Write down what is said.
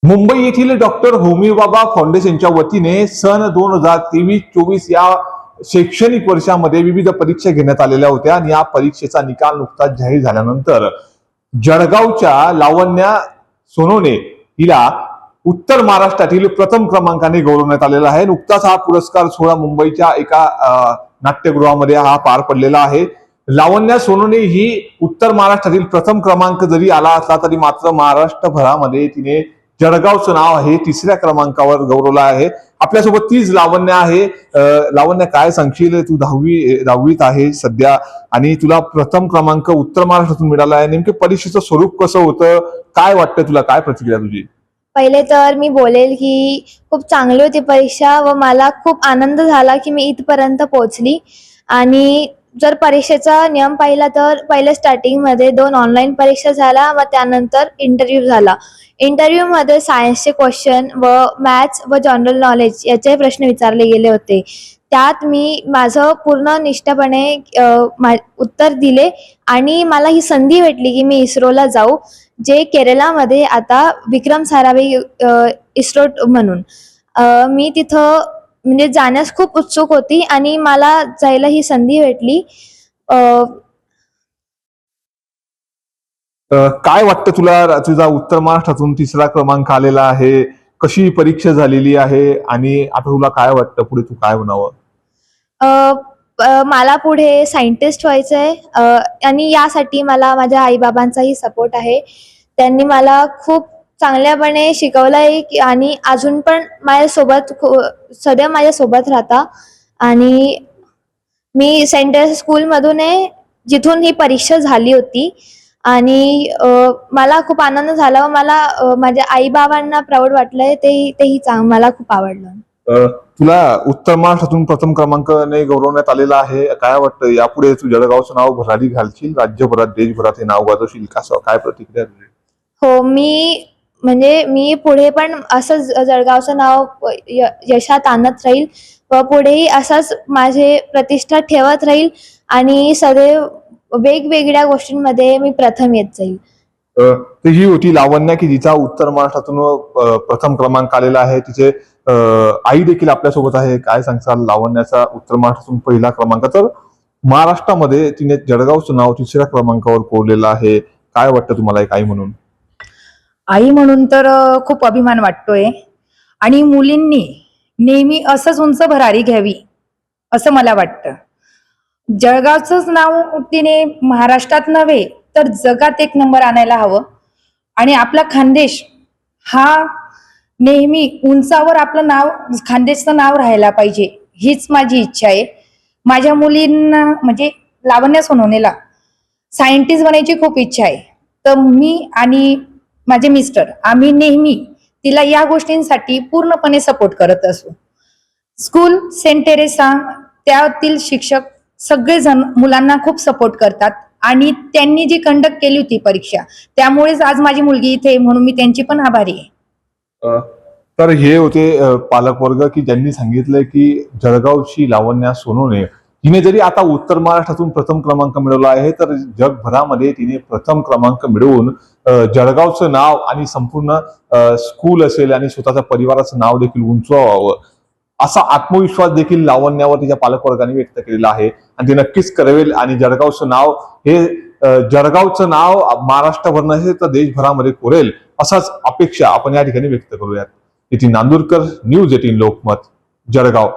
मुंबई येथील डॉक्टर होमी भाभा फाउंडेशनच्या वतीने सन 2023-24 या शैक्षणिक वर्षामध्ये विविध परीक्षा घेण्यात आलेल्या होत्या आणि या परीक्षेचा निकाल नुकताच जाहीर झाल्यानंतर जळगावच्या लावण्या सोनोने हिला उत्तर महाराष्ट्रातील प्रथम क्रमांकाने गौरवण्यात आलेला आहे। नुकताच हा पुरस्कार सोहळा मुंबईच्या एका नाट्यगृहामध्ये हा पार पडलेला आहे। लावण्या सोनोने ही उत्तर महाराष्ट्रातील प्रथम क्रमांक जरी आला असला तरी मात्र महाराष्ट्रभरामध्ये तिने जळगावचं नाव आहे तिसऱ्या क्रमांकावर गौरवलं आहे। आपल्यासोबत तीच लावण्या आहे। लावण्या, काय सांगशील? तू दहावीत आहे सध्या आणि तुला प्रथम क्रमांक उत्तर महाराष्ट्रातून मिळाला आहे। नेमके परीक्षेचं स्वरूप कसं होतं, काय वाटतं तुला, काय प्रतिक्रिया तुझी? पहिले तर मी बोलेल की खूप चांगली होती परीक्षा व मला खूप आनंद झाला की मी इथपर्यंत पोहोचली। आणि जर परीक्षेचा नियम पाहिला तर पहिले स्टार्टिंगमध्ये 2 ऑनलाईन परीक्षा झाल्या व त्यानंतर इंटरव्ह्यू झाला। इंटरव्ह्यूमध्ये सायन्सचे क्वेश्चन व मॅथ्स व जनरल नॉलेज याचे प्रश्न विचारले गेले होते। त्यात मी माझं पूर्ण निष्ठापणे उत्तर दिले आणि मला ही संधी भेटली की मी इस्रोला जाऊ, जे केरळामध्ये आता विक्रम साराभाई इस्रो म्हणून। मी तिथं म्हणजे जाण्यास खूप उत्सुक होती आणि मला जायला ही संधी भेटली। काय वाटतं तुला? तुझा उत्तर महाराष्ट्रातून तिसरा क्रमांक आलेला आहे, कशी परीक्षा झालेली आहे आणि आता तुला काय वाटतं पुढे तू काय बनावं? मला पुढे सायंटिस्ट व्हायचंय आणि यासाठी मला माझ्या आईबाबांचाही सपोर्ट आहे। त्यांनी मला खूप चांगल्यापणे शिकवलं आहे आणि अजून पण माझ्यासोबत सदैव माझ्यासोबत राहता। आणि मी सेंटर स्कूलमधून आहे जिथून ही परीक्षा झाली होती आणि मला खूप आनंद झाला व मला माझ्या आईबाबांना प्राऊड वाटलंय, तेही मला खूप आवडलं। तुला उत्तर महाराष्ट्रातून प्रथम क्रमांकाने गौरवण्यात आलेला आहे, काय वाटतं यापुढे तू जळगावचं नाव भरारी घालशील, राज्यभरात देशभरात हे नाव गाजवशील, कसं काय प्रतिक्रिया तुझी? हो, मी पुढे पण असंच जळगावचं नाव यशात आणत राहील व पुढेही असंच माझे प्रतिष्ठा ठेवत राहील आणि सदैव वेगवेगळ्या गोष्टींमध्ये मी प्रथम येत जाईल। तर ही होती लावण्या की जिचा उत्तर महाराष्ट्रातून प्रथम क्रमांक आलेला आहे। तिचे आई देखील आपल्यासोबत आहे। काय सांगसाल लावण्याचा उत्तर महाराष्ट्रातून पहिला क्रमांक, तर महाराष्ट्रामध्ये तिने जळगावचं नाव तिसऱ्या क्रमांकावर कोरलेलं आहे, काय वाटतं तुम्हाला एक आई म्हणून? आई म्हणून तर खूप अभिमान वाटतोय आणि मुलींनी नेहमी असंच उंच भरारी घ्यावी असं मला वाटतं। जळगावचंच नाव तिने महाराष्ट्रात नव्हे तर जगात 1 नंबर आणायला हवं आणि आपला खानदेश हा नेहमी उंचावर आपलं नाव, खानदेशचं नाव राहायला पाहिजे, हीच माझी इच्छा आहे। माझ्या मुलींना म्हणजे लावण्या सोनवणेला सायंटिस्ट बनायची खूप इच्छा आहे, तर मी आणि माझे मिस्टर आम्ही नेहमी तिला या गोष्टींसाठी पूर्णपणे सपोर्ट करत असू। स्कूल सेंट टेरेसा त्यातील शिक्षक सगळेजण मुलांना खूप सपोर्ट करतात आणि त्यांनी जी कंडक्ट केली होती परीक्षा त्यामुळेच आज माझी मुलगी इथे, म्हणून मी त्यांची पण आभारी आहे। तर हे होते पालकवर्ग की ज्यांनी सांगितलंय की जळगावची लावण्या सोनोने तिने जरी आता उत्तर महाराष्ट्रातून प्रथम क्रमांक मिळवला आहे तर जगभरामध्ये तिने प्रथम क्रमांक मिळवून जळगावचं नाव आणि संपूर्ण स्कूल असेल आणि स्वतःच्या परिवाराचं नाव देखील उंचवावं असा आत्मविश्वास देखील लावण्यावर तिच्या पालकवर्गाने व्यक्त केलेला आहे आणि ते नक्कीच करेल। आणि जळगावचं नाव हे जळगावचं नाव महाराष्ट्रभर नसेल तर देशभरामध्ये कोरेल असाच अपेक्षा आपण या ठिकाणी व्यक्त करूयात। नितीन नांदुरकर, न्यूज 18 लोकमत, जळगाव।